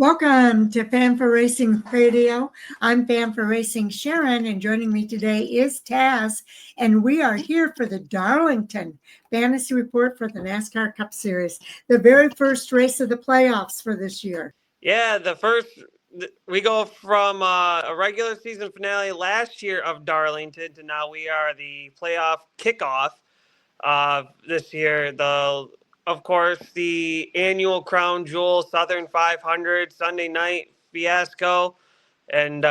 Welcome to Fan for Racing Radio. I'm Fan for Racing Sharon, and joining me today is Taz, and we are here for the Darlington Fantasy Report for the NASCAR Cup Series, the very first race of the playoffs for this year. Yeah, we go from a regular season finale last year of Darlington to now we are the playoff kickoff this year. Of course, the annual Crown Jewel Southern 500 Sunday night fiasco. And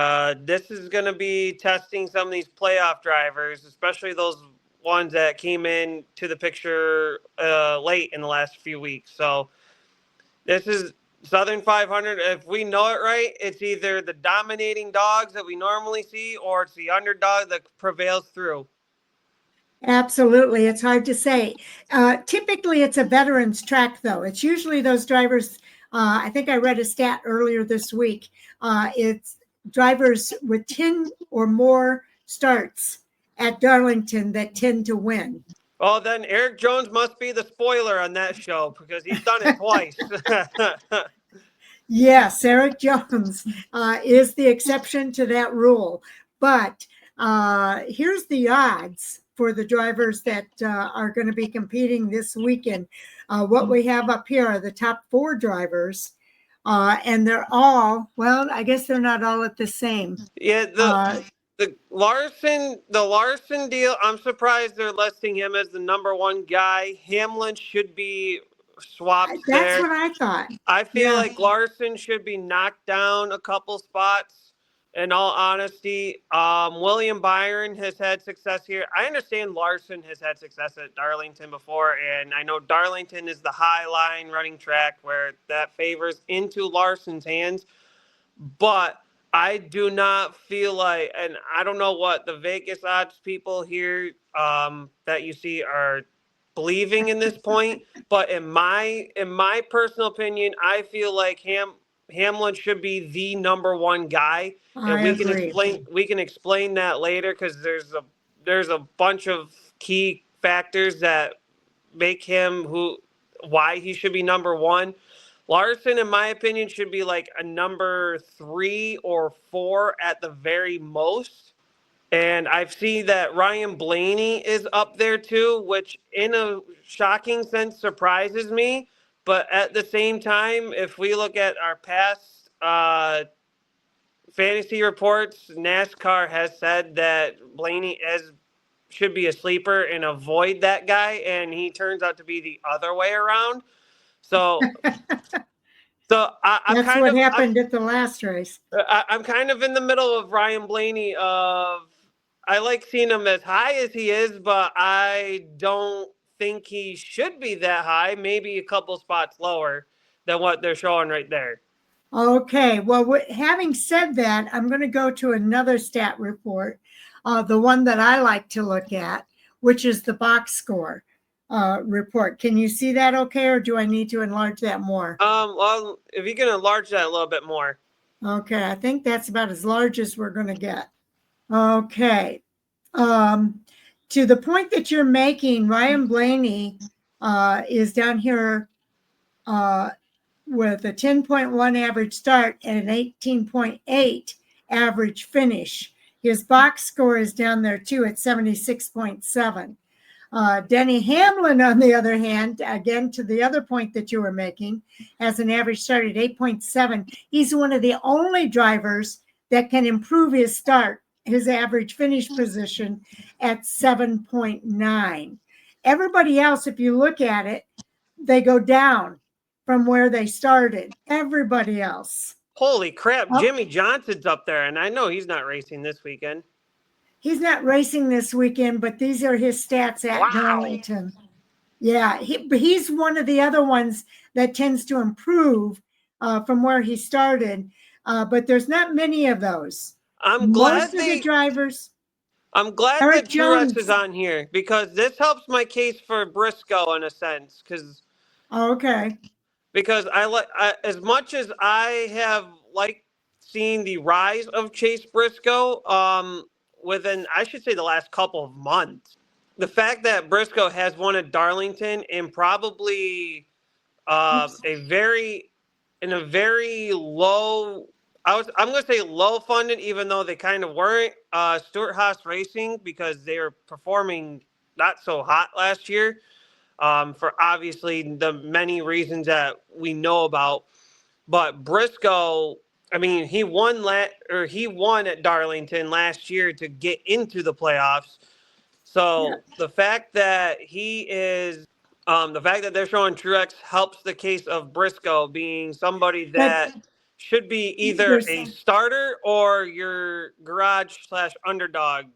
this is going to be testing some of these playoff drivers, especially those ones that came in to the picture late in the last few weeks. So this is Southern 500. If we know it right, it's either the dominating dogs that we normally see or it's the underdog that prevails through. Absolutely. It's hard to say. Typically, it's a veterans track, though. It's usually those drivers. I think I read a stat earlier this week. It's drivers with 10 or more starts at Darlington that tend to win. Well, then Eric Jones must be the spoiler on that show because he's done it twice. Yes, Eric Jones is the exception to that rule. But here's the odds for the drivers that are going to be competing this weekend. What we have up here are the top four drivers, and they're all, well, I guess they're not all at the same. Yeah, the Larson deal, I'm surprised they're listing him as the number one guy. Hamlin should be swapped there. That's what I thought. I feel like Larson should be knocked down a couple spots. In all honesty, William Byron has had success here. I understand Larson has had success at Darlington before, and I know Darlington is the high line running track where that favors into Larson's hands. But I do not feel like, and I don't know what the Vegas odds people here that you see are believing in this point, but in my personal opinion, I feel like Hamlin should be the number one guy, and we can explain that later because there's a bunch of key factors that make him why he should be number one. Larson, in my opinion, should be like a number 3 or 4 at the very most. And I've seen that Ryan Blaney is up there too, which in a shocking sense surprises me. But at the same time, if we look at our past fantasy reports, NASCAR has said that Blaney should be a sleeper and avoid that guy, and he turns out to be the other way around. So, That's what happened at the last race. I'm kind of in the middle of Ryan Blaney. I like seeing him as high as he is, but I don't think he should be that high. Maybe a couple spots lower than what they're showing right there. Okay. Well, having said that, I'm going to go to another stat report, the one that I like to look at, which is the box score report. Can you see that okay, or do I need to enlarge that more? Well, if you can enlarge that a little bit more. Okay, I think that's about as large as we're going to get. Okay. To the point that you're making, Ryan Blaney is down here with a 10.1 average start and an 18.8 average finish. His box score is down there too at 76.7. Denny Hamlin, on the other hand, again, to the other point that you were making, has an average start at 8.7. He's one of the only drivers that can improve his average finish position at 7.9. Everybody else, if you look at it, they go down from where they started. Everybody else. Holy crap. Jimmy Johnson's up there, and I know he's not racing this weekend. He's not racing this weekend, but these are his stats at Darlington. Yeah, he's one of the other ones that tends to improve from where he started, but there's not many of those. I'm glad the drivers. I'm glad that Truex is on here because this helps my case for Briscoe in a sense. Because as much as I have liked seeing the rise of Chase Briscoe, within, I should say, the last couple of months, the fact that Briscoe has won at Darlington in probably a very in a very low. I'm going to say low funded, even though they kind of weren't. Stuart Haas Racing, because they were performing not so hot last year, for obviously the many reasons that we know about. But Briscoe, I mean, he won at Darlington last year to get into the playoffs. So the fact that the fact that they're showing Truex helps the case of Briscoe being somebody But that should be either there's a starter or your garage/underdog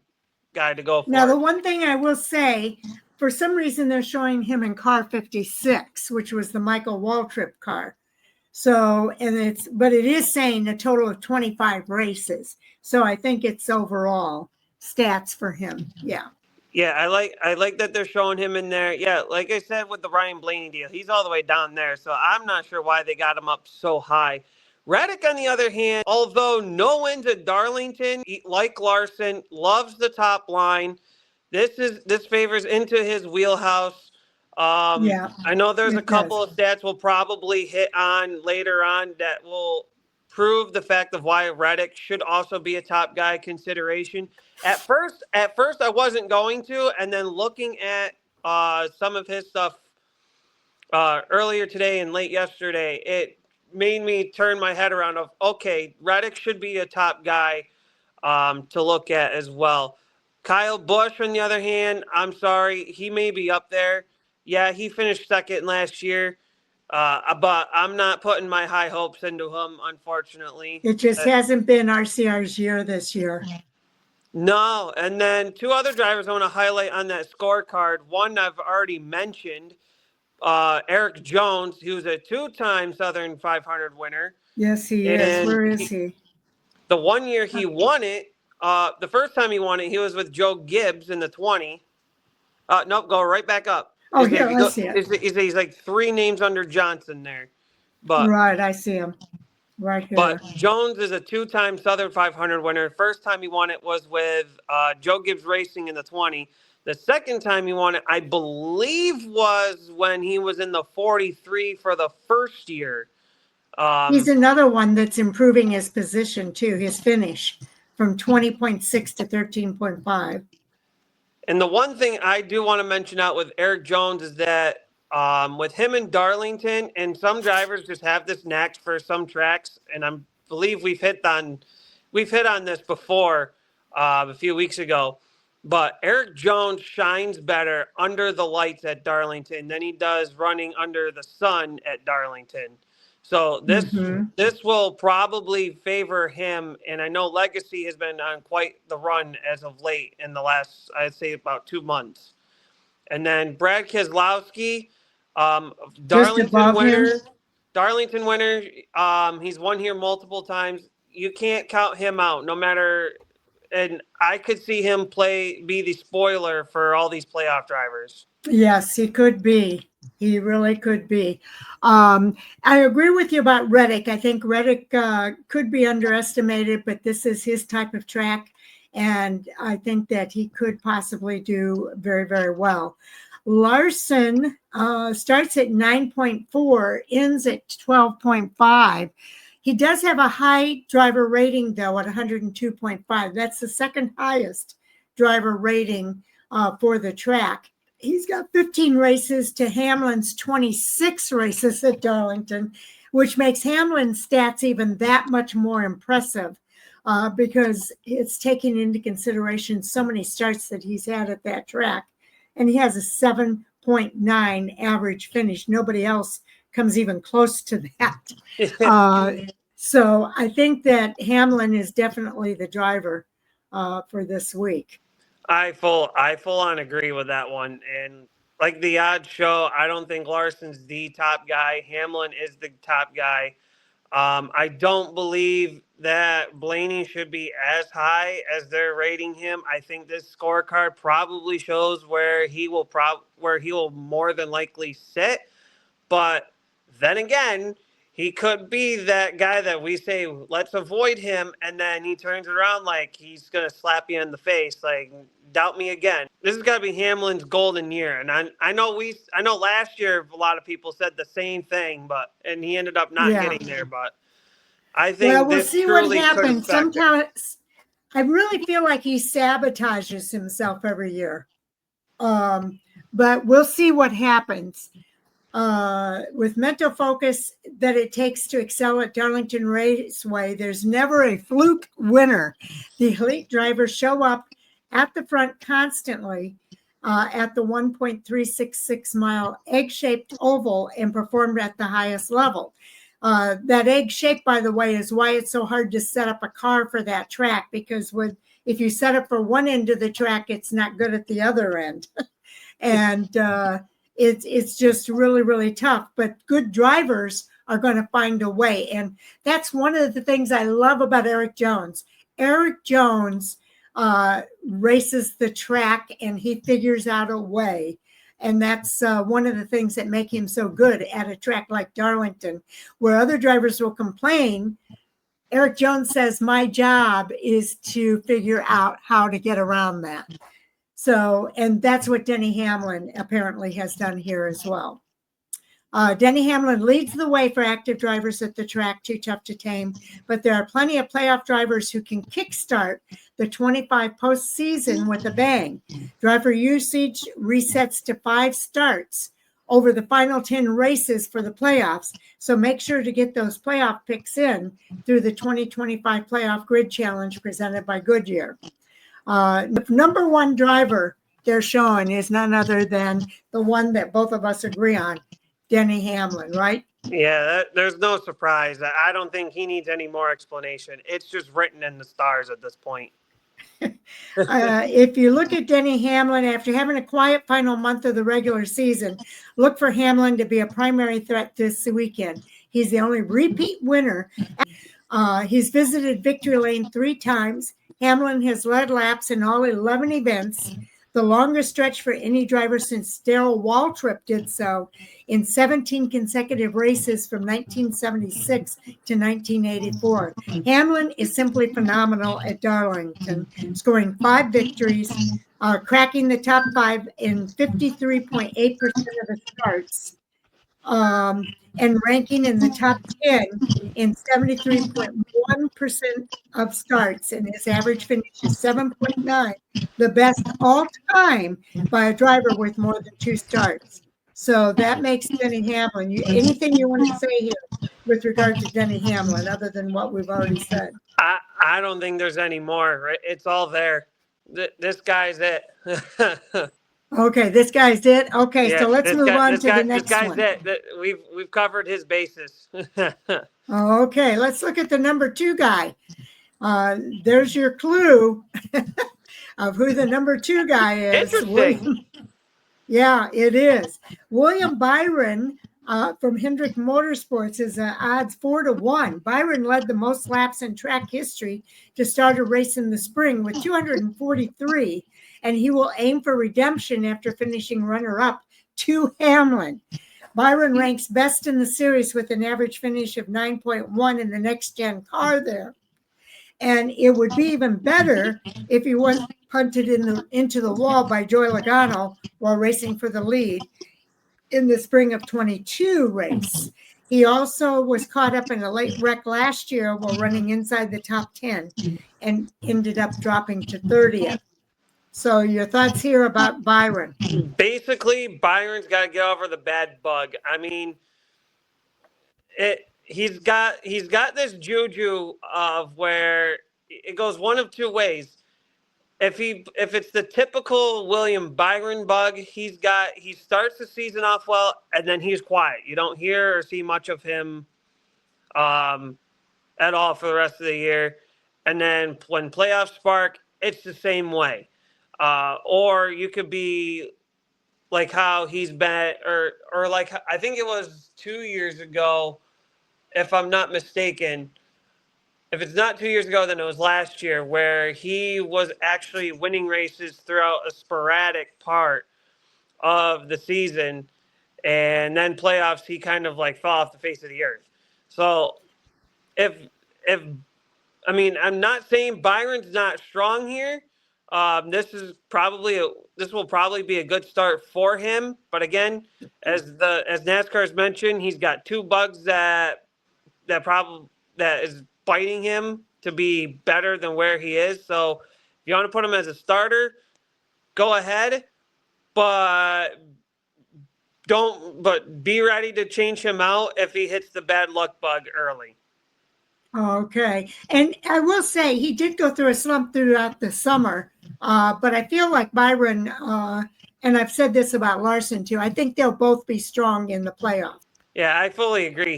guy to go now for the it. one thing I will say, for some reason they're showing him in car 56, which was the Michael Waltrip car. So, but it is saying a total of 25 races. So I think it's overall stats for him. Yeah. Yeah, I like that they're showing him in there. Yeah, like I said with the Ryan Blaney deal, he's all the way down there. So I'm not sure why they got him up so high. Reddick, on the other hand, although no wins at Darlington, like Larson, loves the top line. This favors into his wheelhouse. Yeah, I know there's a it does. couple of stats we'll probably hit on later on that will prove the fact of why Reddick should also be a top guy consideration. At first, I wasn't going to, and then looking at some of his stuff earlier today and late yesterday, it made me turn my head around. Of okay, Reddick should be a top guy to look at as well. Kyle Busch, on the other hand, I'm sorry, he may be up there. Yeah, he finished second last year, but I'm not putting my high hopes into him, unfortunately. It just hasn't been RCR's year this year. No, and then two other drivers I want to highlight on that scorecard. One I've already mentioned, Eric Jones, who's a two-time Southern 500 winner. Yes, he is. And Where is he? the one year he won it, the first time he won it, he was with Joe Gibbs in the 20. Nope, go right back up. Oh, here, I see it. He's like three names under Johnson there. But Right, I see him. Right here. But Jones is a two-time Southern 500 winner. First time he won it was with Joe Gibbs Racing in the 20. The second time he won it, I believe, was when he was in the 43 for the first year. He's another one that's improving his position too, his finish from 20.6 to 13.5. And the one thing I do want to mention out with Eric Jones is that with him in Darlington, and some drivers just have this knack for some tracks, and I believe we've hit on this before a few weeks ago. But Eric Jones shines better under the lights at Darlington than he does running under the sun at Darlington. So this will probably favor him, and I know Legacy has been on quite the run as of late in the last, I'd say, about 2 months. And then Brad Keselowski, Darlington winner. Darlington winner. He's won here multiple times. You can't count him out, no matter. And I could see him be the spoiler for all these playoff drivers. Yes, he could be. He really could be. I agree with you about Reddick. I think Reddick could be underestimated, but this is his type of track. And I think that he could possibly do very, very well. Larson starts at 9.4, ends at 12.5. He does have a high driver rating, though, at 102.5. That's the second highest driver rating for the track. He's got 15 races to Hamlin's 26 races at Darlington, which makes Hamlin's stats even that much more impressive because it's taking into consideration so many starts that he's had at that track. And he has a 7.9 average finish. Nobody else comes even close to that. So I think that Hamlin is definitely the driver for this week. I full on agree with that one. And like the odds show, I don't think Larson's the top guy. Hamlin is the top guy. I don't believe that Blaney should be as high as they're rating him. I think this scorecard probably shows where he will more than likely sit. But then again, he could be that guy that we say, let's avoid him, and then he turns around like he's going to slap you in the face, like, doubt me again. has got to be Hamlin's golden year. And I know last year a lot of people said the same thing, and he ended up not getting there. But I think we'll this see what truly could happens. affect it. Sometimes I really feel like he sabotages himself every year. But we'll see what happens. With mental focus that it takes to excel at Darlington Raceway, there's never a fluke winner. The elite drivers show up at the front constantly at the 1.366 mile egg-shaped oval and performed at the highest level. That egg shape, by the way, is why it's so hard to set up a car for that track, because if you set up for one end of the track, it's not good at the other end. And it's just really, really tough. But good drivers are going to find a way. And that's one of the things I love about Eric Jones. Eric Jones races the track and he figures out a way. And that's one of the things that make him so good at a track like Darlington, where other drivers will complain. Eric Jones says, my job is to figure out how to get around that. So, and that's what Denny Hamlin apparently has done here as well. Denny Hamlin leads the way for active drivers at the track, too tough to tame, but there are plenty of playoff drivers who can kickstart the 25 postseason with a bang. Driver usage resets to 5 starts over the final 10 races for the playoffs, so make sure to get those playoff picks in through the 2025 Playoff Grid Challenge presented by Goodyear. The number one driver they're showing is none other than the one that both of us agree on, Denny Hamlin, right? Yeah, there's no surprise. I don't think he needs any more explanation. It's just written in the stars at this point. If you look at Denny Hamlin, after having a quiet final month of the regular season, look for Hamlin to be a primary threat this weekend. He's the only repeat winner. He's visited victory lane 3 times. Hamlin has led laps in all 11 events, the longest stretch for any driver since Darrell Waltrip did so in 17 consecutive races from 1976 to 1984. Hamlin is simply phenomenal at Darlington, scoring 5 victories, cracking the top 5 in 53.8% of the starts, and ranking in the top 10 in 73.1% of starts, and his average finish is 7.9, the best all time by a driver with more than 2 starts. So that makes Denny Hamlin. Anything you want to say here with regard to Denny Hamlin other than what we've already said? I don't think there's any more. Right? It's all there. This guy's it. Okay, this guy's it. Okay, yeah, so let's move on to the next one. This guy's it. We've covered his bases. Okay, let's look at the number 2 guy. There's your clue of who the number 2 guy is. Interesting. Yeah, it is. William Byron from Hendrick Motorsports is odds 4-1. Byron led the most laps in track history to start a race in the spring with 243, and he will aim for redemption after finishing runner-up to Hamlin. Byron ranks best in the series with an average finish of 9.1 in the next-gen car there. And it would be even better if he was punted into the wall by Joey Logano while racing for the lead in the spring of 22 race. He also was caught up in a late wreck last year while running inside the top 10 and ended up dropping to 30th. So your thoughts here about Byron? Basically, Byron's got to get over the bad bug. I mean, he's got this juju of where it goes one of 2 ways. If it's the typical William Byron bug, he starts the season off well and then he's quiet. You don't hear or see much of him at all for the rest of the year. And then when playoffs spark, it's the same way. Or you could be like how he's been, or like I think it was 2 years ago, if I'm not mistaken. If it's not 2 years ago, then it was last year, where he was actually winning races throughout a sporadic part of the season, and then playoffs he kind of like fell off the face of the earth. So if I mean, I'm not saying Byron's not strong here. This will probably be a good start for him. But again, as NASCAR has mentioned, he's got two bugs that is biting him to be better than where he is. So if you want to put him as a starter, go ahead, but be ready to change him out if he hits the bad luck bug early. Okay. And I will say he did go through a slump throughout the summer, but I feel like Byron, and I've said this about Larson too, I think they'll both be strong in the playoff. Yeah, I fully agree.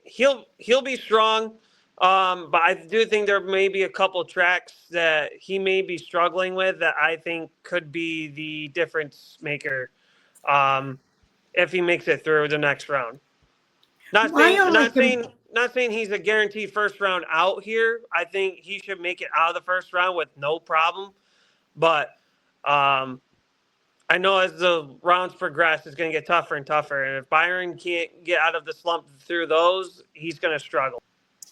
He'll be strong, but I do think there may be a couple tracks that he may be struggling with that I think could be the difference maker if he makes it through the next round. Not saying he's a guaranteed first round out here. I think he should make it out of the first round with no problem. But I know as the rounds progress, it's going to get tougher and tougher. And if Byron can't get out of the slump through those, he's going to struggle.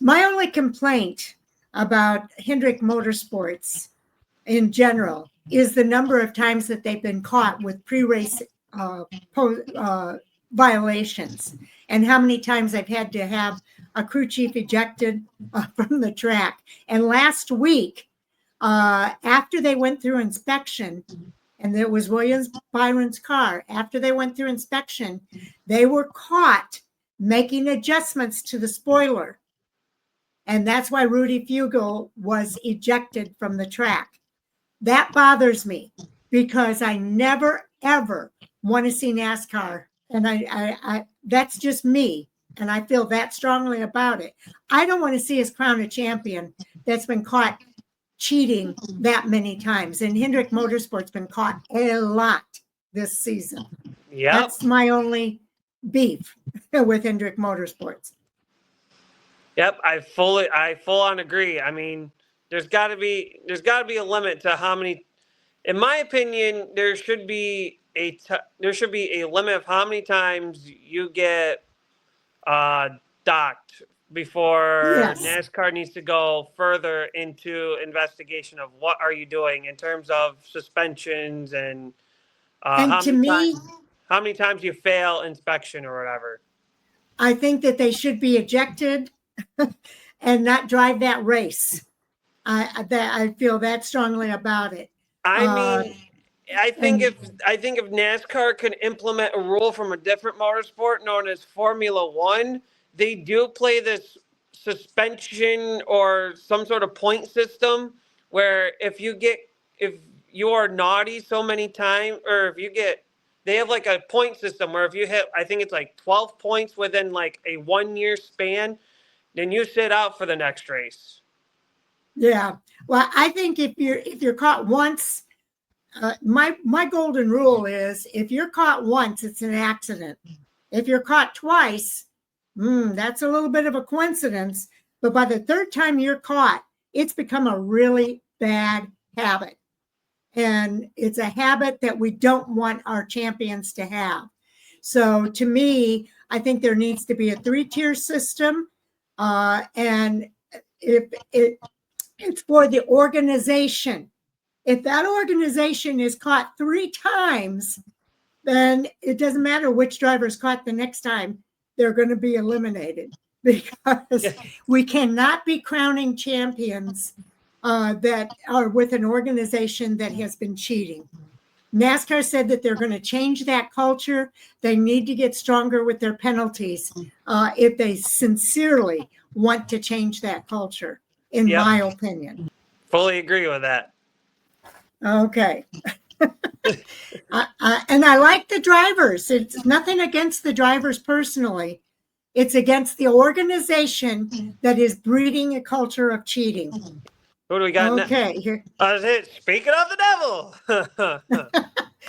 My only complaint about Hendrick Motorsports in general is the number of times that they've been caught with pre-race violations and how many times I've had to have a crew chief ejected from the track. And last week, after they went through inspection, and it was Williams Byron's car, after they went through inspection, they were caught making adjustments to the spoiler. And that's why Rudy Fugel was ejected from the track. That bothers me because I never, ever want to see NASCAR. And I that's just me. And I feel that strongly about it. I don't want to see us crown a champion that's been caught cheating that many times. And Hendrick Motorsport's been caught a lot this season. Yeah, that's my only beef with Hendrick Motorsports. Yep, I full on agree. I mean, there's got to be a limit to how many. In my opinion, there should be a limit of how many times you get docked before NASCAR needs to go further into investigation of what are you doing in terms of suspensions and how many times you fail inspection or whatever. I think that they should be ejected and not drive that race. I feel that strongly about it. I mean, I think if NASCAR could implement a rule from a different motorsport known as Formula One, they do play this suspension or some sort of point system where if you are naughty so many times, or they have like a point system where if you hit, I think it's like 12 points within like a 1 year span, then you sit out for the next race. Yeah. Well, I think if you're caught once, my golden rule is if you're caught once, it's an accident. If you're caught twice, that's a little bit of a coincidence. But by the third time you're caught, it's become a really bad habit. And it's a habit that we don't want our champions to have. So to me, I think there needs to be a 3-tier system. And if it's for the organization. If that organization is caught 3 times, then it doesn't matter which driver is caught the next time, they're going to be eliminated because we cannot be crowning champions that are with an organization that has been cheating. NASCAR said that they're going to change that culture. They need to get stronger with their penalties if they sincerely want to change that culture, in my opinion. Fully agree with that. Okay. And I like the drivers. It's nothing against the drivers personally. It's against the organization that is breeding a culture of cheating. Who do we got now? Okay. Speaking of the devil.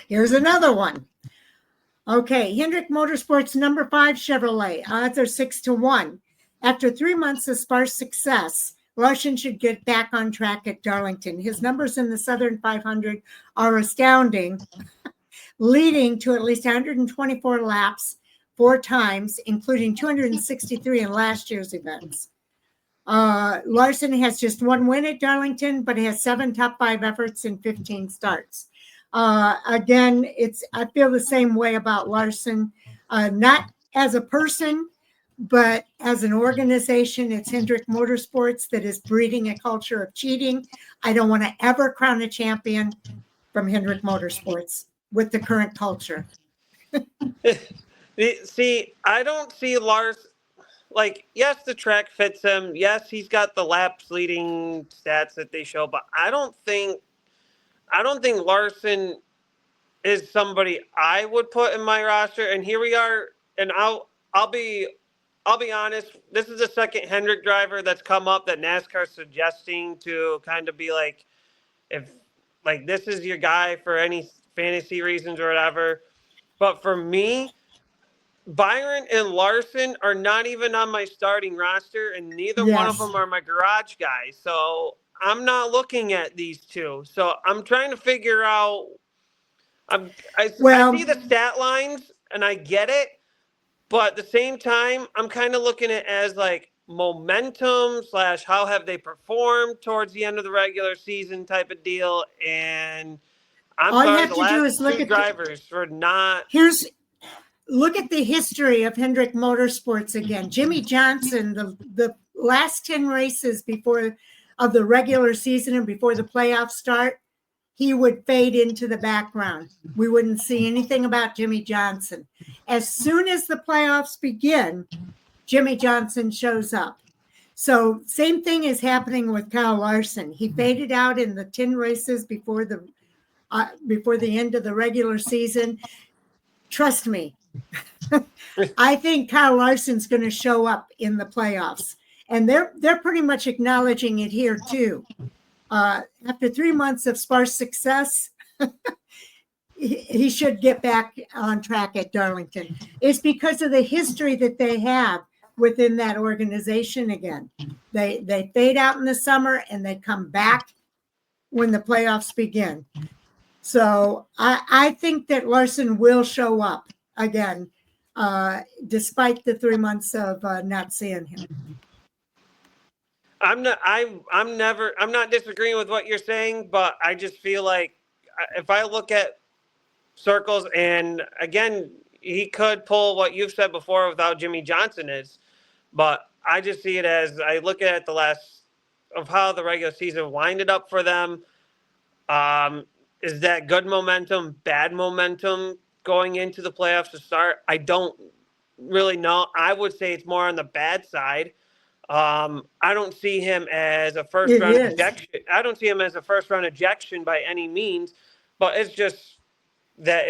Here's another one. Okay. Hendrick Motorsports number 5 Chevrolet. Odds are 6-1. After 3 months of sparse success, Larson should get back on track at Darlington. His numbers in the Southern 500 are astounding, leading to at least 124 laps 4 times, including 263 in last year's events. Larson has just one win at Darlington, but has 7 top 5 efforts in 15 starts. Again, I feel the same way about Larson, not as a person, but as an organization. It's Hendrick Motorsports that is breeding a culture of cheating. I don't want to ever crown a champion from Hendrick Motorsports with the current culture. See, I don't see Lars. Like, yes, the track fits him. Yes, he's got the laps leading stats that they show, but I don't think Larson is somebody I would put in my roster. And here we are, and I'll be honest. This is the second Hendrick driver that's come up that NASCAR's suggesting to kind of be like, if like this is your guy for any fantasy reasons or whatever. But for me, Byron and Larson are not even on my starting roster, and neither one of them are my garage guys. So I'm not looking at these two. So I'm trying to figure out. I see the stat lines, and I get it. But at the same time, I'm kind of looking at it as like momentum / how have they performed towards the end of the regular season type of deal. And I'm all you sorry, have the to do last is look two at drivers were not. Look at the history of Hendrick Motorsports again. Jimmy Johnson, the last 10 races of the regular season and before the playoffs start, he would fade into the background. We wouldn't see anything about Jimmy Johnson. As soon as the playoffs begin, Jimmy Johnson shows up. So same thing is happening with Kyle Larson. He faded out in the 10 races before the end of the regular season. Trust me, I think Kyle Larson's going to show up in the playoffs, and they're pretty much acknowledging it here too. After 3 months of sparse success, he should get back on track at Darlington. It's because of the history that they have within that organization again. They fade out in the summer and they come back when the playoffs begin. So I think that Larson will show up again, despite the 3 months of not seeing him. I'm not disagreeing with what you're saying, but I just feel like if I look at circles, and again, he could pull what you've said before without Jimmy Johnson but I just see it as I look at the last of how the regular season winded up for them. Is that good momentum, bad momentum going into the playoffs to start? I don't really know. I would say it's more on the bad side. I don't see him as a first round ejection. I don't see him as a first round ejection by any means, but it's just that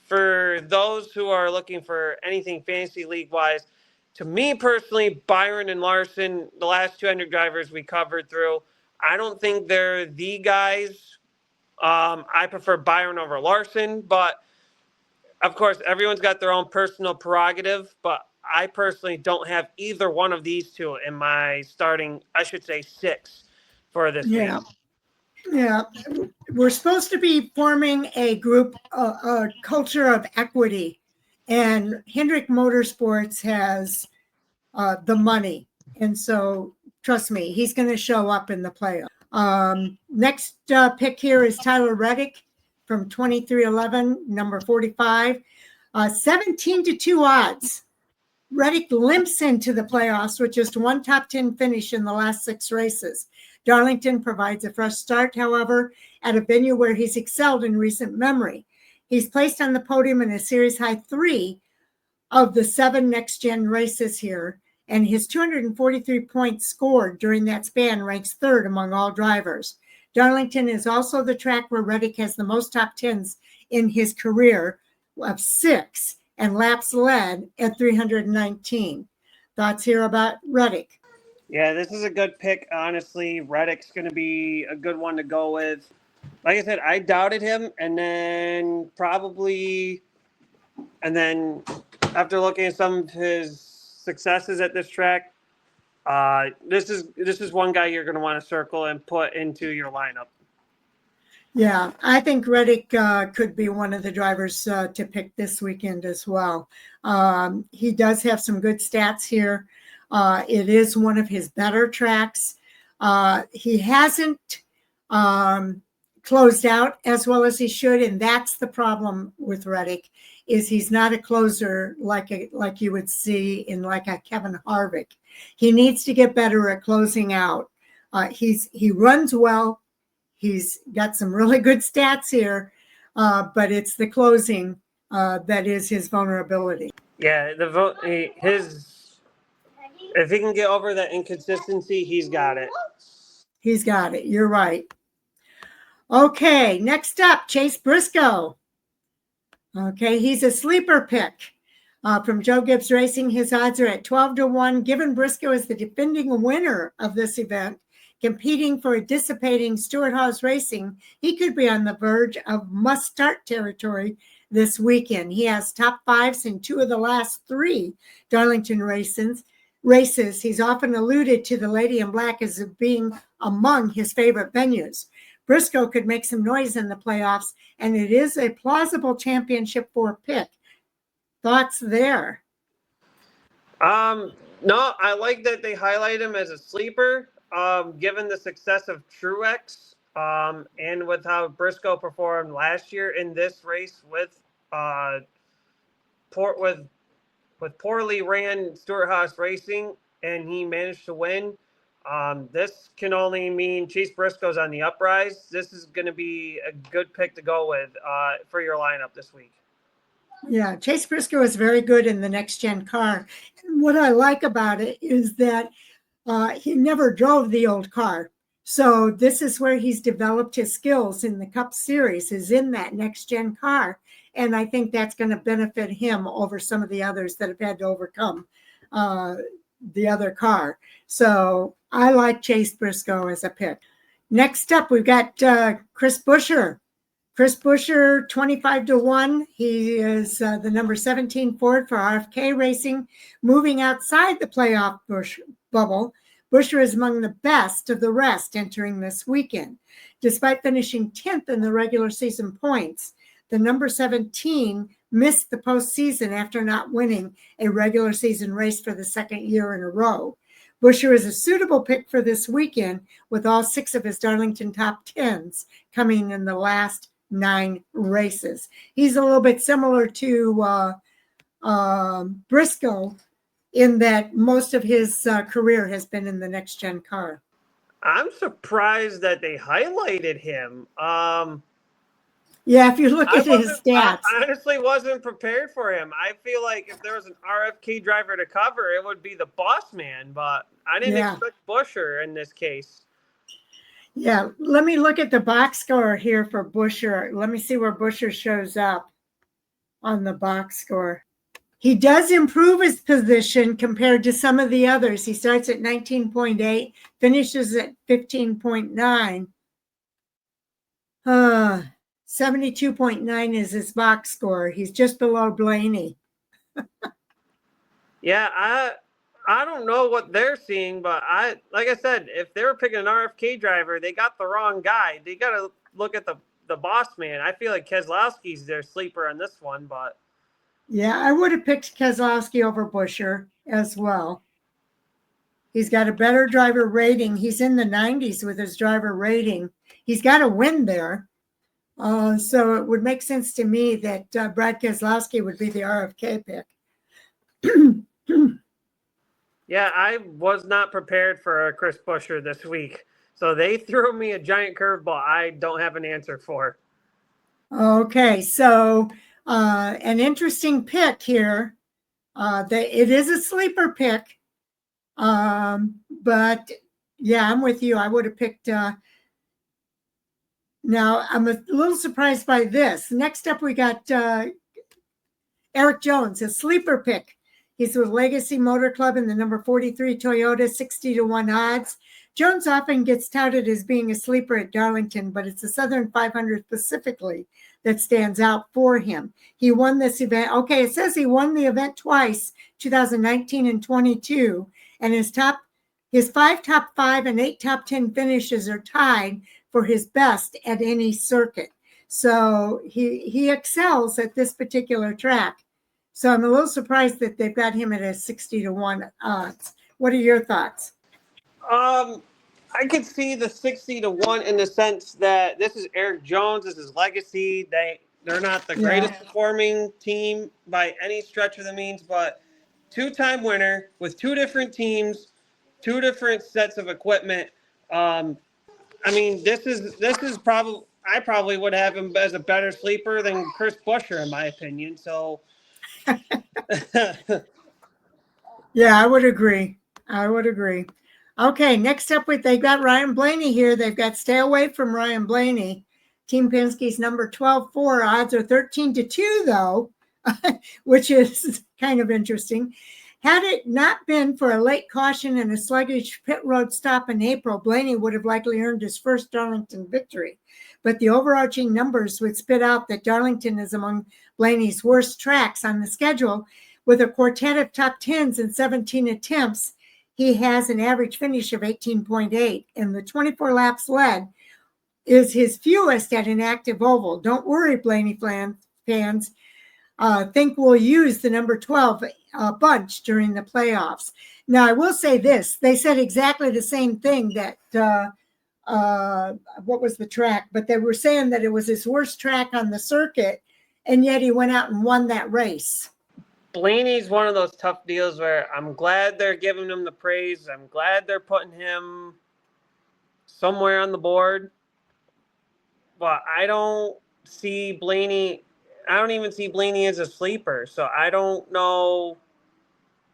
for those who are looking for anything fantasy league wise, to me personally, Byron and Larson, the last 200 drivers we covered through, I don't think they're the guys. I prefer Byron over Larson, but of course, everyone's got their own personal prerogative, but I personally don't have either one of these two in my starting, I should say 6 for this week. Yeah. We're supposed to be forming a group, a culture of equity, and Hendrick Motorsports has the money. And so, trust me, he's going to show up in the playoff. Next pick here is Tyler Reddick from 2311, number 45. 17-2 odds. Reddick limps into the playoffs with just one top 10 finish in the last 6 races. Darlington provides a fresh start, however, at a venue where he's excelled in recent memory. He's placed on the podium in a series high 3 of the 7 next-gen races here, and his 243 points scored during that span ranks 3rd among all drivers. Darlington is also the track where Reddick has the most top 10s in his career of 6, and laps led at 319. Thoughts here about Reddick? Yeah, this is a good pick. Honestly, Reddick's going to be a good one to go with. Like I said, I doubted him, and then after looking at some of his successes at this track, this is one guy you're going to want to circle and put into your lineup. Yeah, I think Reddick could be one of the drivers to pick this weekend as well. He does have some good stats here. It is one of his better tracks. He hasn't closed out as well as he should, and that's the problem with Reddick, is he's not a closer like you would see in like a Kevin Harvick. He needs to get better at closing out. He runs well. He's got some really good stats here, but it's the closing that is his vulnerability. Yeah, if he can get over that inconsistency, he's got it. He's got it. You're right. Okay, next up, Chase Briscoe. Okay, he's a sleeper pick from Joe Gibbs Racing. His odds are at 12-1. Given Briscoe is the defending winner of this event, competing for a dissipating Stewart-Haas Racing, he could be on the verge of must-start territory this weekend. He has top fives in 2 of the last 3 Darlington races. He's often alluded to the Lady in Black as being among his favorite venues. Briscoe could make some noise in the playoffs, and it is a plausible championship 4 pick. Thoughts there? No, I like that they highlight him as a sleeper, given the success of Truex, and with how Briscoe performed last year in this race with poorly ran Stewart-Haas Racing, and he managed to win. This can only mean Chase Briscoe's on the uprise. This is going to be a good pick to go with for your lineup this week. Yeah, Chase Briscoe is very good in the next-gen car. And what I like about it is that he never drove the old car. So this is where he's developed his skills in the Cup Series, is in that next-gen car. And I think that's going to benefit him over some of the others that have had to overcome the other car. So I like Chase Briscoe as a pick. Next up, we've got Chris Buescher. Chris Buescher, 25-1. He is the number 17 Ford for RFK Racing, moving outside the playoff bubble. Buescher is among the best of the rest entering this weekend. Despite finishing 10th in the regular season points, the number 17 missed the postseason after not winning a regular season race for the second year in a row. Buescher is a suitable pick for this weekend, with all 6 of his Darlington top 10s coming in the last 9 races. He's a little bit similar to Briscoe in that most of his career has been in the next-gen car. I'm surprised that they highlighted him. Yeah, if you look at his stats. I honestly wasn't prepared for him. I feel like if there was an RFK driver to cover, it would be the boss man, but I didn't expect Buescher in this case. Yeah, let me look at the box score here for Buescher. Let me see where Buescher shows up on the box score. He does improve his position compared to some of the others. He starts at 19.8, finishes at 15.9. 72.9 is his box score. He's just below Blaney. Yeah, I don't know what they're seeing, but like I said, if they were picking an RFK driver, they got the wrong guy. They got to look at the boss man. I feel like Keselowski's their sleeper on this one, but yeah, I would have picked Keselowski over Buescher as well. He's got a better driver rating. He's in the 90s with his driver rating. He's got a win there. So it would make sense to me that Brad Keselowski would be the RFK pick. Yeah, I was not prepared for Chris Buescher this week. So they threw me a giant curveball I don't have an answer for. Okay, so an interesting pick here. It is a sleeper pick. But yeah, I'm with you. I would have picked. Now, I'm a little surprised by this. Next up, we got Eric Jones, a sleeper pick. He's with Legacy Motor Club in the number 43 Toyota, 60-1 odds. Jones often gets touted as being a sleeper at Darlington, but it's the Southern 500 specifically that stands out for him. He won this event. Okay, it says he won the event twice, 2019 and 22, and his 5 top 5 and 8 top 10 finishes are tied for his best at any circuit. So he excels at this particular track. So I'm a little surprised that they've got him at a 60-1 odds. What are your thoughts? I could see the 60-1 in the sense that this is Eric Jones, this is legacy. They're not the greatest performing team by any stretch of the means, but two-time winner with two different teams, two different sets of equipment. I mean, this is probably I probably would have him as a better sleeper than Chris Buescher, in my opinion. So, yeah, I would agree. Okay, next up, they've got Ryan Blaney here. They've got stay away from Ryan Blaney. Team Penske's number 12-4. Odds are 13-2, though, which is kind of interesting. Had it not been for a late caution and a sluggish pit road stop in April, Blaney would have likely earned his first Darlington victory. But the overarching numbers would spit out that Darlington is among Blaney's worst tracks on the schedule. With a quartet of top 10s and 17 attempts, he has an average finish of 18.8, and the 24 laps led is his fewest at an active oval. Don't worry, Blaney fans. Think we'll use the number 12 bunch during the playoffs. Now, I will say this. They said exactly the same thing that, what was the track? But they were saying that it was his worst track on the circuit, and yet he went out and won that race. Blaney's one of those tough deals where I'm glad they're giving him the praise. I'm glad they're putting him somewhere on the board. But I don't see Blaney. I don't even see Blaney as a sleeper. So I don't know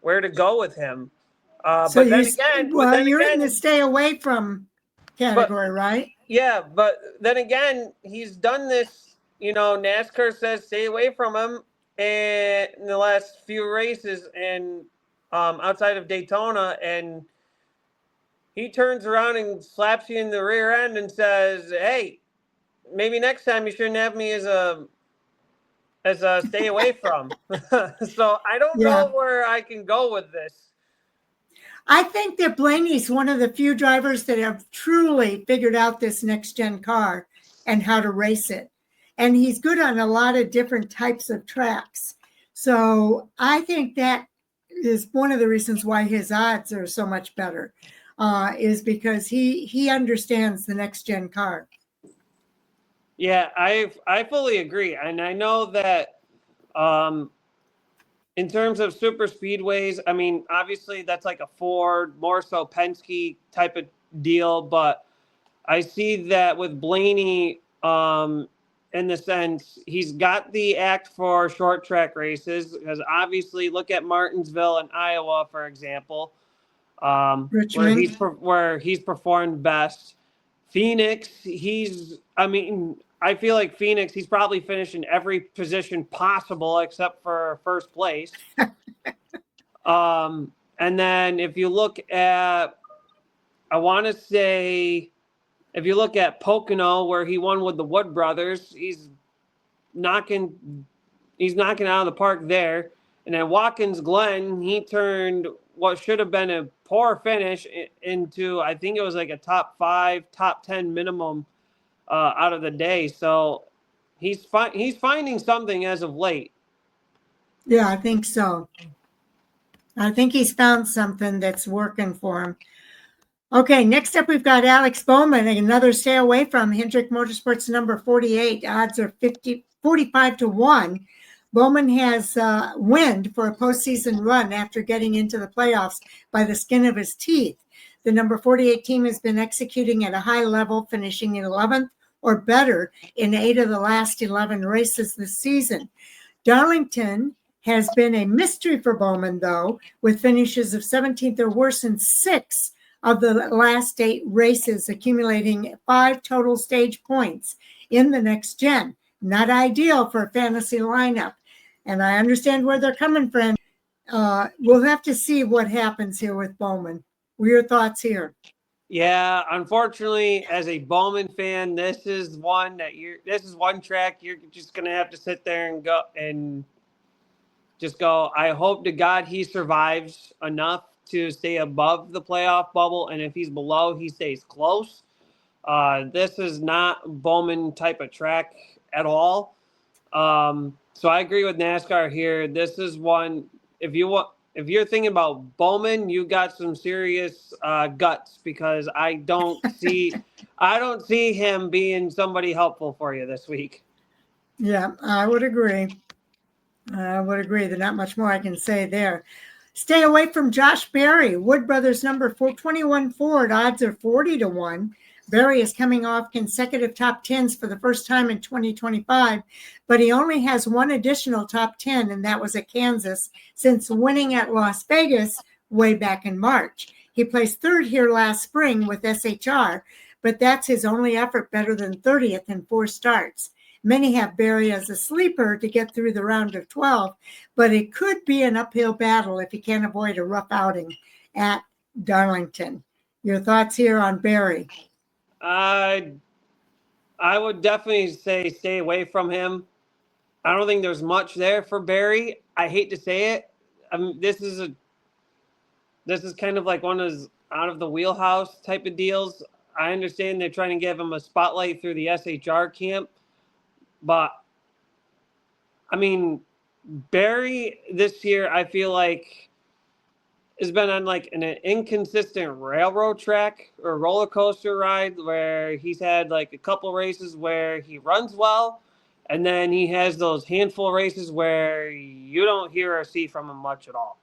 where to go with him. But then again, you're in the stay away from category, right? Yeah, but then again, he's done this. You know, NASCAR says stay away from him. And in the last few races and outside of Daytona, and he turns around and slaps you in the rear end and says, hey, maybe next time you shouldn't have me as a stay away from. So I don't know where I can go with this. I think that Blaney's one of the few drivers that have truly figured out this next-gen car and how to race it. And he's good on a lot of different types of tracks. So I think that is one of the reasons why his odds are so much better, is because he understands the next-gen car. Yeah, I fully agree. And I know that in terms of super speedways, I mean, obviously that's like a Ford, more so Penske type of deal. But I see that with Blaney, in the sense he's got the act for short track races, because obviously look at Martinsville and Iowa, for example, where he's performed best. Phoenix, I feel like Phoenix, he's probably finished in every position possible except for first place. And then if you look at, if you look at Pocono, where he won with the Wood brothers, he's knocking out of the park there. And then Watkins Glen, he turned what should have been a poor finish into, I think it was like a top 5, top 10 minimum out of the day. So he's finding something as of late. Yeah, I think so. I think he's found something that's working for him. Okay, next up we've got Alex Bowman, another stay away from. Hendrick Motorsports number 48. Odds are 45-1. Bowman has wind for a postseason run after getting into the playoffs by the skin of his teeth. The number 48 team has been executing at a high level, finishing in 11th or better in 8 of the last 11 races this season. Darlington has been a mystery for Bowman, though, with finishes of 17th or worse in 6 of the last 8 races, accumulating 5 total stage points in the next gen. Not ideal for a fantasy lineup. And I understand where they're coming from. We'll have to see what happens here with Bowman. What are your thoughts here? Yeah, unfortunately, as a Bowman fan, this is one track you're just gonna have to sit there and go. I hope to God he survives enough to stay above the playoff bubble, and if he's below, he stays close. This is not Bowman type of track at all. So I agree with NASCAR here. This is one, if you if you're thinking about Bowman, you got some serious guts, because I don't see him being somebody helpful for you this week. Yeah, I would agree. There's not much more I can say there. Stay away from Josh Berry. Wood Brothers number 421 Ford. Odds are 40-1. Berry is coming off consecutive top 10s for the first time in 2025, but he only has one additional top 10, and that was at Kansas, since winning at Las Vegas way back in March. He placed third here last spring with SHR, but that's his only effort better than 30th in 4 starts. Many have Berry as a sleeper to get through the round of 12, but it could be an uphill battle if he can't avoid a rough outing at Darlington. Your thoughts here on Berry? I would definitely say stay away from him. I don't think there's much there for Berry. I hate to say it. I mean, this is kind of like one of those out of the wheelhouse type of deals. I understand they're trying to give him a spotlight through the SHR camp, but I mean, Berry this year, I feel like, has been on like an inconsistent railroad track or roller coaster ride, where he's had like a couple races where he runs well, and then he has those handful of races where you don't hear or see from him much at all.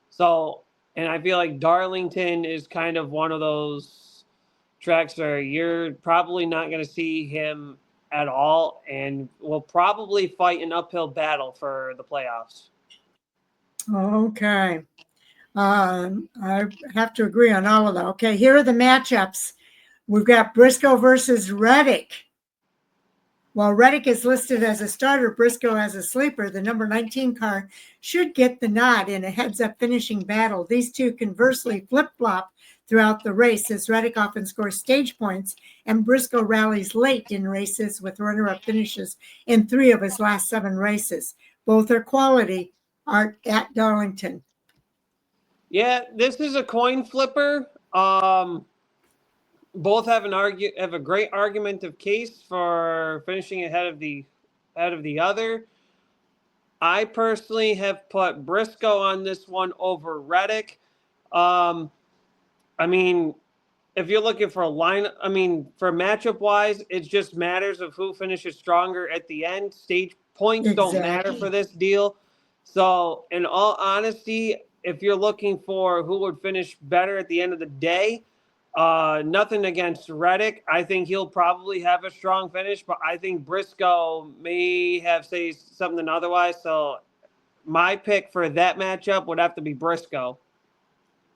So, and I feel like Darlington is kind of one of those tracks where you're probably not going to see him at all, and will probably fight an uphill battle for the playoffs. Okay. I have to agree on all of that. Okay, here are the matchups. We've got Briscoe versus Reddick. While Reddick is listed as a starter, Briscoe as a sleeper. The number 19 car should get the nod in a heads-up finishing battle. These two conversely flip-flop throughout the race, as Reddick often scores stage points and Briscoe rallies late in races with runner-up finishes in 3 of his last 7 races. Both are quality art at Darlington. Yeah, this is a coin flipper. Both have a great argument of case for finishing ahead of the other. I personally have put Briscoe on this one over Reddick. I mean, if you're looking for a line, for matchup wise, it just matters of who finishes stronger at the end. Stage points don't matter for this deal. So, in all honesty, if you're looking for who would finish better at the end of the day, nothing against Reddick. I think he'll probably have a strong finish, but I think Briscoe may have say something otherwise. So, my pick for that matchup would have to be Briscoe.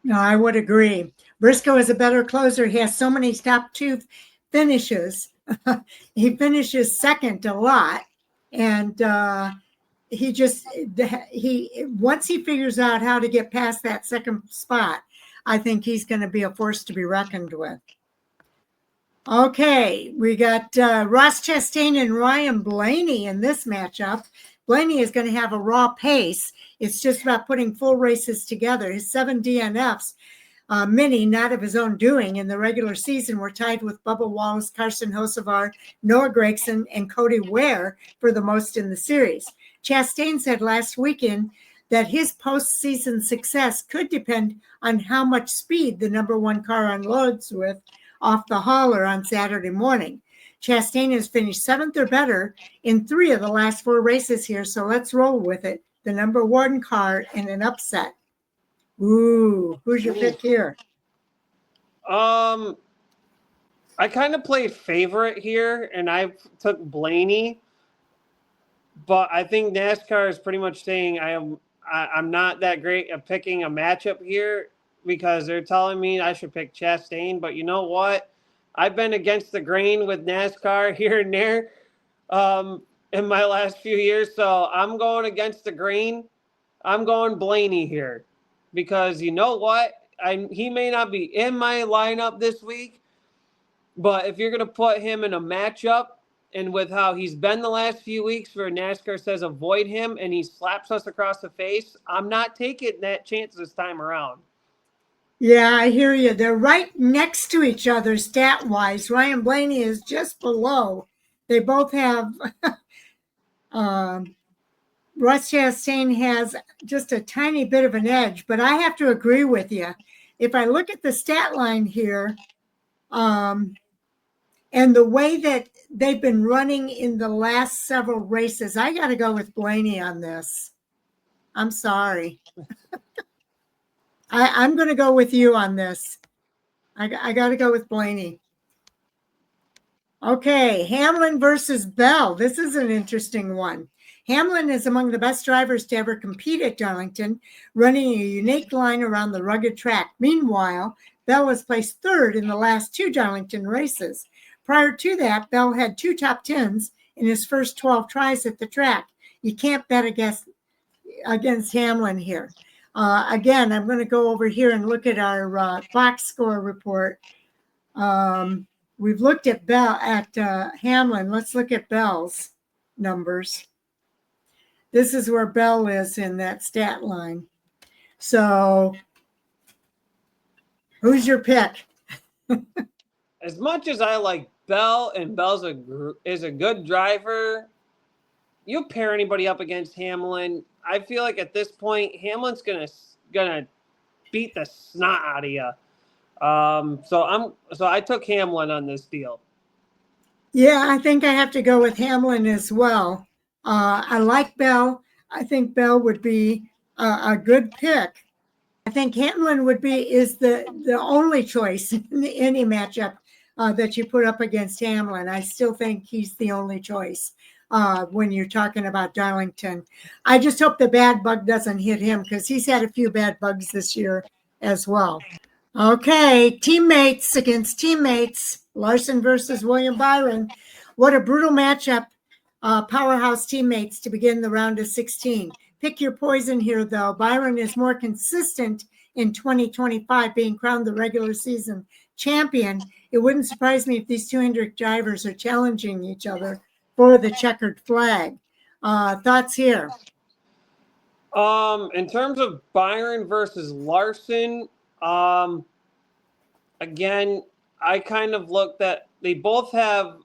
No, I would agree. Briscoe is a better closer. He has so many top 2 finishes. He finishes second a lot. And once he figures out how to get past that second spot, I think he's going to be a force to be reckoned with. Okay, we got Ross Chastain and Ryan Blaney in this matchup. Blaney is going to have a raw pace. It's just about putting full races together. His 7 DNFs, many not of his own doing, in the regular season were tied with Bubba Wallace, Carson Hocevar, Noah Gragson, and Cody Ware for the most in the series. Chastain said last weekend that his postseason success could depend on how much speed the number 1 car unloads with off the hauler on Saturday morning. Chastain has finished 7th or better in 3 of the last 4 races here, so let's roll with it. The number 1 car in an upset. Ooh, who's your pick here? I kind of played favorite here, and I took Blaney, but I think NASCAR is pretty much saying I'm not that great at picking a matchup here, because they're telling me I should pick Chastain. But you know what? I've been against the grain with NASCAR here and there in my last few years, so I'm going against the grain. I'm going Blaney here, because you know what? He may not be in my lineup this week, but if you're going to put him in a matchup, and with how he's been the last few weeks where NASCAR says avoid him and he slaps us across the face, I'm not taking that chance this time around. Yeah, I hear you. They're right next to each other stat-wise. Ryan Blaney is just below. They both have Ross Chastain has just a tiny bit of an edge, but I have to agree with you. If I look at the stat line here, and the way that they've been running in the last several races, I got to go with Blaney on this. I'm sorry. I'm going to go with you on this. I got to go with Blaney. Okay, Hamlin versus Bell. This is an interesting one. Hamlin is among the best drivers to ever compete at Darlington, running a unique line around the rugged track. Meanwhile, Bell has placed third in the last two Darlington races. Prior to that, Bell had two top tens in his first 12 tries at the track. You can't bet against Hamlin here. Again, I'm going to go over here and look at our box score report. We've looked at Hamlin. Let's look at Bell's numbers. This is where Bell is in that stat line. So, who's your pick? As much as I like Bell, and Bell's is a good driver, you pair anybody up against Hamlin, I feel like at this point Hamlin's gonna beat the snot out of you. So I took Hamlin on this deal. Yeah, I think I have to go with Hamlin as well. I like Bell. I think Bell would be a good pick. I think Hamlin is the only choice in any matchup that you put up against Hamlin. I still think he's the only choice when you're talking about Darlington. I just hope the bad bug doesn't hit him because he's had a few bad bugs this year as well. Okay, teammates against teammates. Larson versus William Byron. What a brutal matchup. Powerhouse teammates to begin the round of 16. Pick your poison here, though. Byron is more consistent in 2025, being crowned the regular season champion. It wouldn't surprise me if these two Hendrick drivers are challenging each other for the checkered flag. Thoughts here? In terms of Byron versus Larson, again, I kind of looked at they both have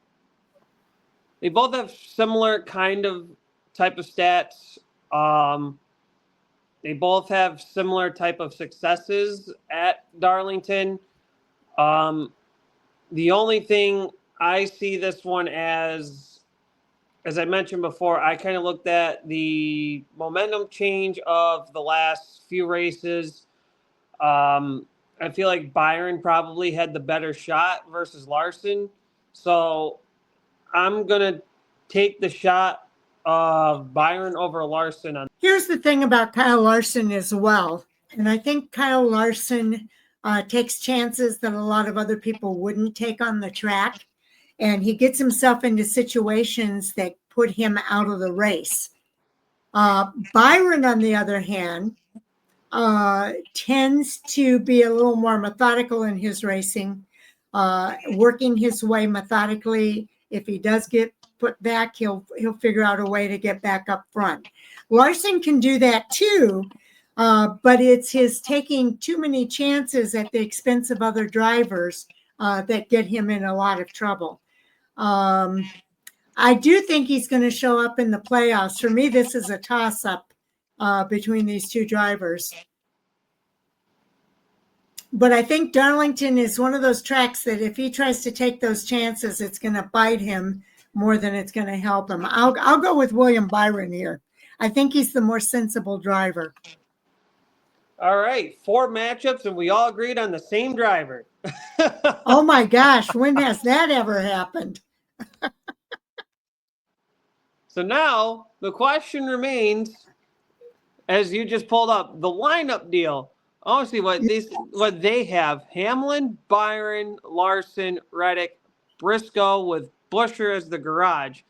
similar kind of type of stats. They both have similar type of successes at Darlington. The only thing I see this one as I mentioned before, I kind of looked at the momentum change of the last few races. I feel like Byron probably had the better shot versus Larson. So I'm going to take the shot of Byron over Larson. Here's the thing about Kyle Larson as well. And I think Kyle Larson takes chances that a lot of other people wouldn't take on the track. And he gets himself into situations that put him out of the race. Byron, on the other hand, tends to be a little more methodical in his racing, working his way methodically. If he does get put back, he'll figure out a way to get back up front. Larson can do that too, but it's his taking too many chances at the expense of other drivers that get him in a lot of trouble. I do think he's going to show up in the playoffs. For me, this is a toss-up between these two drivers. But I think Darlington is one of those tracks that if he tries to take those chances, it's going to bite him more than it's going to help him. I'll go with William Byron here. I think he's the more sensible driver. All right, 4 matchups, and we all agreed on the same driver. Oh my gosh, when has that ever happened? So now the question remains, as you just pulled up, the lineup deal. I want to see what they have. Hamlin, Byron, Larson, Reddick, Briscoe with Buescher as the garage.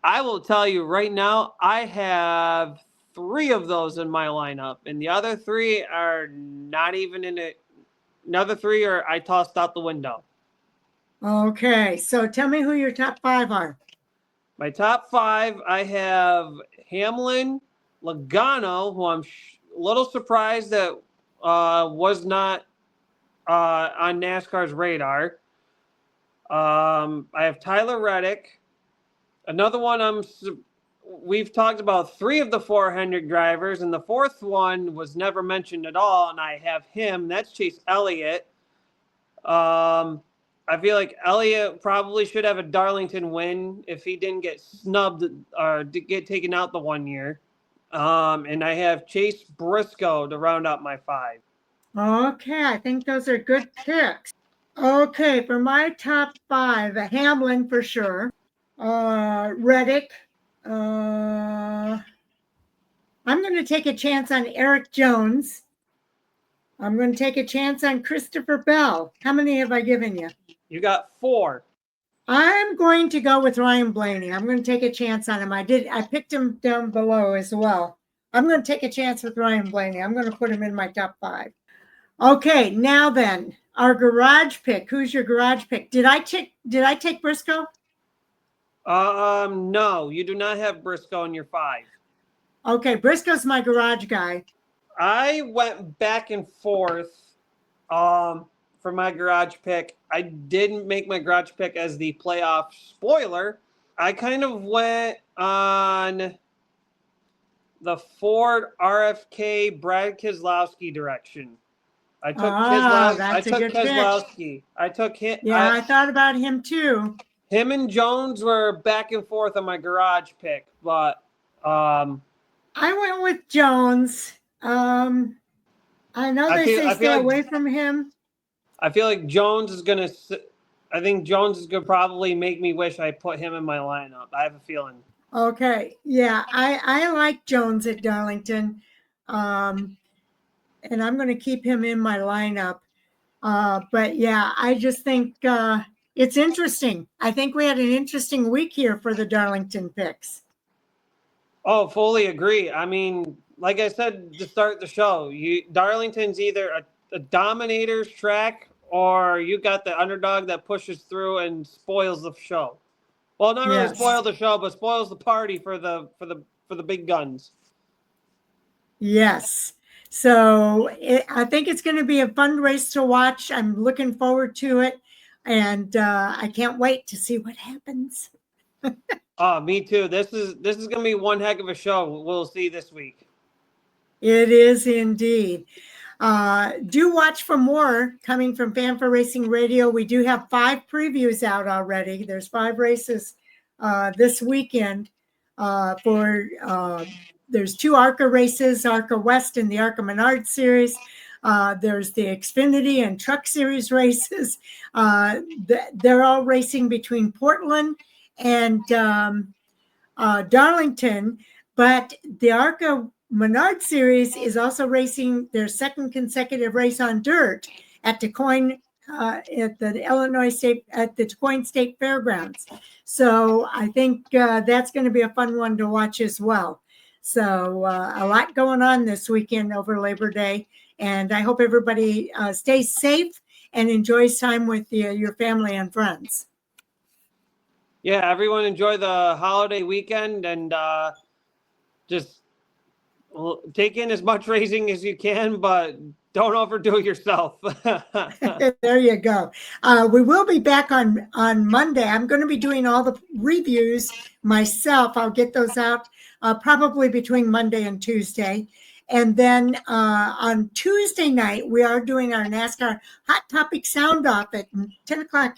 I will tell you right now, I have 3 of those in my lineup, and the other 3 are not even in it. Another 3 are I tossed out the window. Okay, so tell me who your top 5 are. My top 5, I have Hamlin, Logano, who I'm a little surprised that was not on NASCAR's radar. I have Tyler Reddick. Another one we've talked about 3 of the 4 Hendrick drivers, and the 4th one was never mentioned at all, and I have him. That's Chase Elliott. I feel like Elliott probably should have a Darlington win if he didn't get snubbed or get taken out the one year. And I have Chase Briscoe to round up my 5. Okay, I think those are good picks. Okay, for my top 5, Hamlin for sure. Reddick. I'm going to take a chance on Eric Jones. I'm going to take a chance on Christopher Bell. How many have I given you? You got 4. I'm going to go with Ryan Blaney. I'm going to take a chance on him. I picked him down below as well. I'm going to take a chance with Ryan Blaney. I'm going to put him in my top 5. Okay, now then, our garage pick. Who's your garage pick? Did I take Briscoe? No, you do not have Briscoe in your 5. Okay, Briscoe's my garage guy. I went back and forth for my garage pick. I didn't make my garage pick as the playoff spoiler. I kind of went on the Ford RFK Brad Keselowski direction. I took Keselowski. I took him. Yeah, I thought about him too. Him and Jones were back and forth on my garage pick, but I went with Jones. I know they say stay away from him. I feel like Jones is going to – I think Jones is going to probably make me wish I put him in my lineup. I have a feeling. Okay. Yeah, I like Jones at Darlington, and I'm going to keep him in my lineup. But, yeah, I just think it's interesting. I think we had an interesting week here for the Darlington picks. Oh, fully agree. I mean, like I said to start the show, Darlington's either a dominator's track or you got the underdog that pushes through and spoils the show. Well, not really spoil the show, but spoils the party for the big guns. Yes. So I think it's going to be a fun race to watch. I'm looking forward to it, and I can't wait to see what happens. Oh, me too. This is going to be one heck of a show we'll see this week. It is indeed. Do watch for more coming from Fanfare Racing Radio. We do have 5 previews out already. There's 5 races this weekend. There's 2 ARCA races, ARCA West and the ARCA Menard Series. There's the Xfinity and Truck Series races. They're all racing between Portland and Darlington, but the ARCA Menard Series is also racing their second consecutive race on dirt at DuQuoin, at the DuQuoin State Fairgrounds. So I think that's going to be a fun one to watch as well. So a lot going on this weekend over Labor Day, and I hope everybody stays safe and enjoys time with your family and friends. Yeah, everyone enjoy the holiday weekend and just take in as much racing as you can, but don't overdo it yourself. There you go. We will be back on Monday. I'm going to be doing all the reviews myself. I'll get those out probably between Monday and Tuesday. And then on Tuesday night, we are doing our NASCAR Hot Topic Sound Off at 10 o'clock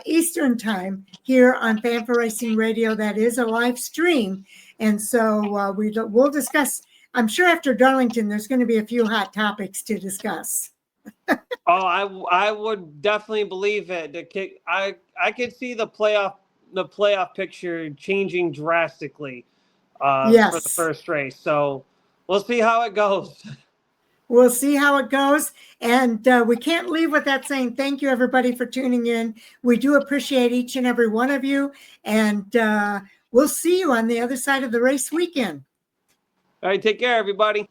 Eastern Time here on Fanfare Racing Radio. That is a live stream. And so we'll discuss, I'm sure after Darlington, there's going to be a few hot topics to discuss. I would definitely believe it. I could see the playoff picture changing drastically for the first race. So we'll see how it goes. We'll see how it goes. And we can't leave without saying thank you, everybody, for tuning in. We do appreciate each and every one of you. And we'll see you on the other side of the race weekend. All right, take care, everybody.